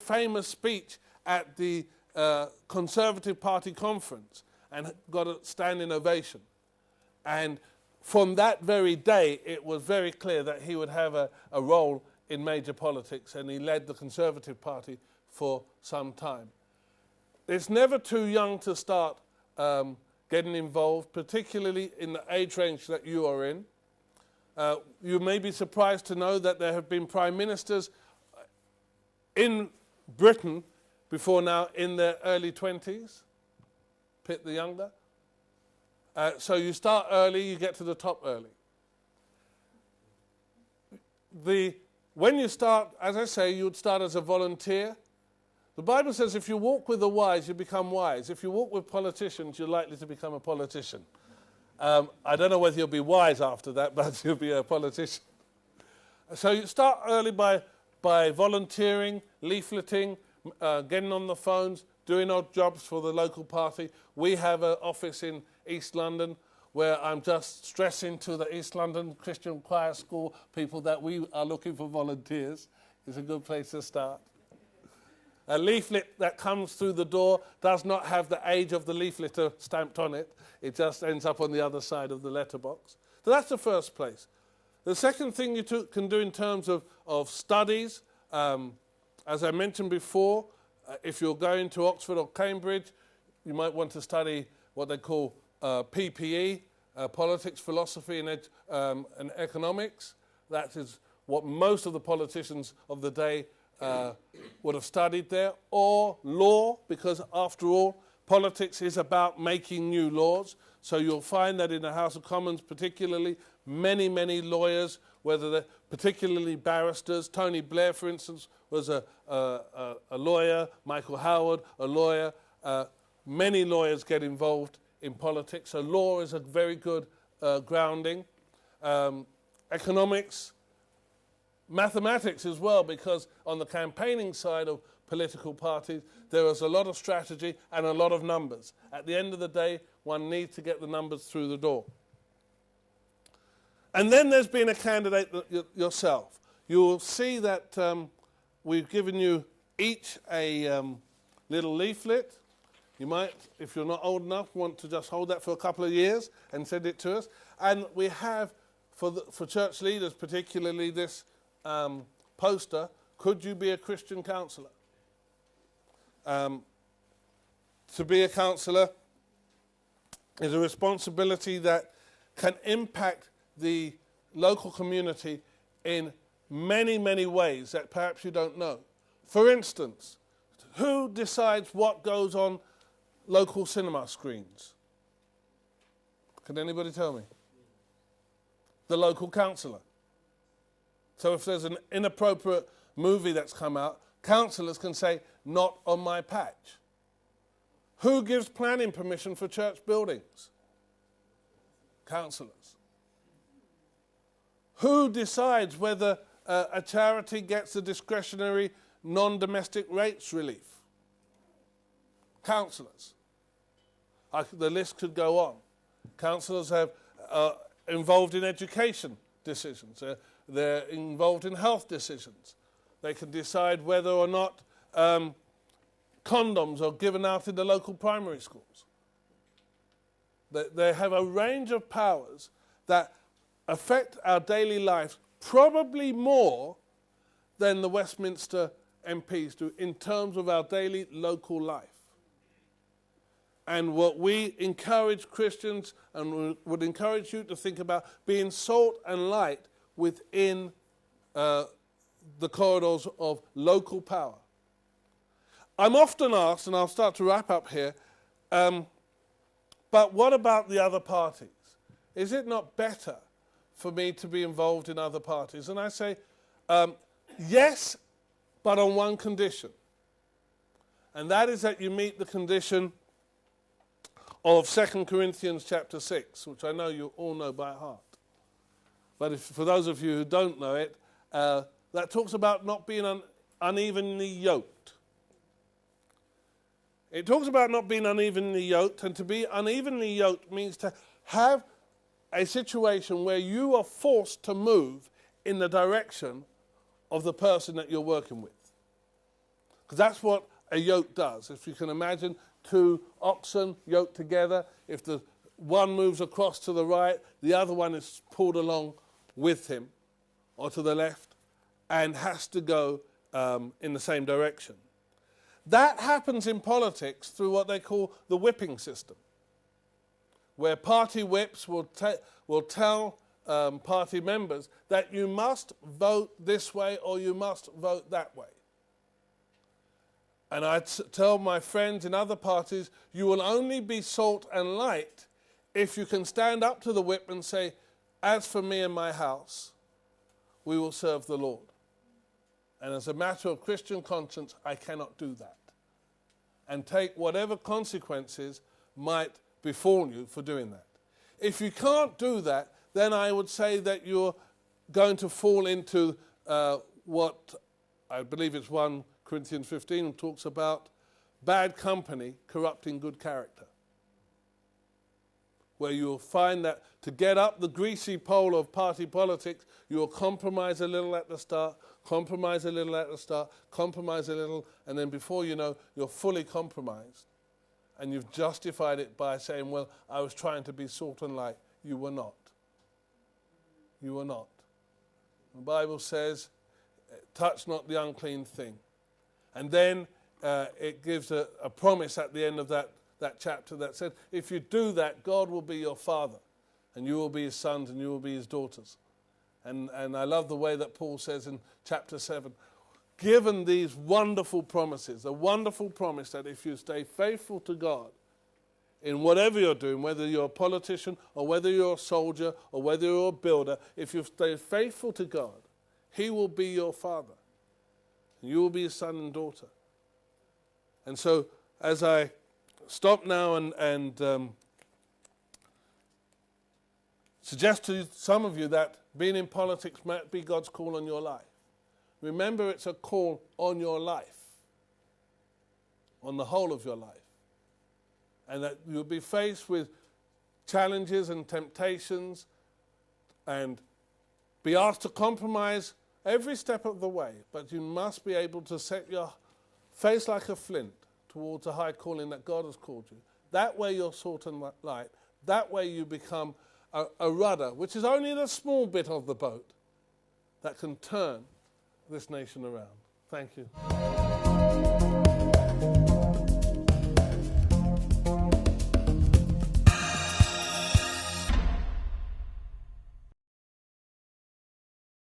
famous speech at the Conservative Party conference and got a standing ovation. And from that very day, it was very clear that he would have a role in major politics, and he led the Conservative Party for some time. It's never too young to start getting involved, particularly in the age range that you are in. You may be surprised to know that there have been prime ministers in Britain before now in their early 20s, Pitt the Younger. So you start early, you get to the top early. When you start, as I say, you would start as a volunteer. The Bible says if you walk with the wise, you become wise. If you walk with politicians, you're likely to become a politician. I don't know whether you'll be wise after that, but you'll be a politician. So you start early by volunteering, leafleting, getting on the phones, doing odd jobs for the local party. We have an office in East London where I'm just stressing to the East London Christian Choir School people that we are looking for volunteers. It's a good place to start. A leaflet that comes through the door does not have the age of the leafleter stamped on it. It just ends up on the other side of the letterbox. So that's the first place. The second thing you can do in terms of studies, as I mentioned before, if you're going to Oxford or Cambridge, you might want to study what they call PPE, politics, philosophy and economics. That is what most of the politicians of the day would have studied there, or law, because after all, politics is about making new laws. So you'll find that in the House of Commons particularly, many, many lawyers, whether they're particularly barristers. Tony Blair, for instance, was a lawyer. Michael Howard, a lawyer. Many lawyers get involved in politics. So law is a very good grounding. Economics, mathematics as well, because on the campaigning side of political parties, there is a lot of strategy and a lot of numbers. At the end of the day, one needs to get the numbers through the door. And then there's been a candidate yourself. You will see that we've given you each a little leaflet. You might, if you're not old enough, want to just hold that for a couple of years and send it to us. And we have, for church leaders particularly, this poster, could you be a Christian counsellor? To be a counsellor is a responsibility that can impact the local community in many, many ways that perhaps you don't know. For instance, who decides what goes on local cinema screens? Can anybody tell me? The local councillor. So if there's an inappropriate movie that's come out, councillors can say, not on my patch. Who gives planning permission for church buildings? Councillors. Who decides whether a charity gets the discretionary non-domestic rates relief? Councillors. The list could go on. Councillors have involved in education decisions. They're involved in health decisions. They can decide whether or not condoms are given out in the local primary schools. They have a range of powers that affect our daily lives probably more than the Westminster MPs do in terms of our daily local life. And what we encourage Christians and would encourage you to think about being salt and light within the corridors of local power. I'm often asked, and I'll start to wrap up here, but what about the other parties? Is it not better for me to be involved in other parties? And I say, yes, but on one condition. And that is that you meet the condition of 2 Corinthians chapter 6, which I know you all know by heart. But for those of you who don't know it, that talks about not being unevenly yoked. It talks about not being unevenly yoked, and to be unevenly yoked means to have a situation where you are forced to move in the direction of the person that you're working with. Because that's what a yoke does. If you can imagine two oxen yoked together, if the one moves across to the right, the other one is pulled along with him, or to the left, and has to go in the same direction. That happens in politics through what they call the whipping system, where party whips will tell party members that you must vote this way or you must vote that way. And I tell my friends in other parties, you will only be salt and light if you can stand up to the whip and say, as for me and my house, we will serve the Lord. And as a matter of Christian conscience, I cannot do that. And take whatever consequences might befall you for doing that. If you can't do that, then I would say that you're going to fall into what I believe it's 1 Corinthians 15 talks about, bad company corrupting good character. Where you'll find that to get up the greasy pole of party politics, you'll compromise a little at the start, compromise a little at the start, compromise a little, and then before you know, you're fully compromised. And you've justified it by saying, well, I was trying to be salt and light. You were not. You were not. The Bible says, touch not the unclean thing. And then it gives a promise at the end of that chapter that said, if you do that, God will be your father, and you will be his sons, and you will be his daughters. And I love the way that Paul says in chapter 7, given these wonderful promises, a wonderful promise that if you stay faithful to God in whatever you're doing, whether you're a politician or whether you're a soldier or whether you're a builder, if you stay faithful to God, he will be your father. And you will be his son and daughter. And so as I stop now and suggest to some of you that being in politics might be God's call on your life. Remember, it's a call on your life, on the whole of your life. And that you'll be faced with challenges and temptations and be asked to compromise every step of the way. But you must be able to set your face like a flint towards a high calling that God has called you. That way you're salt and light. That way you become a rudder, which is only the small bit of the boat that can turn this nation around. Thank you.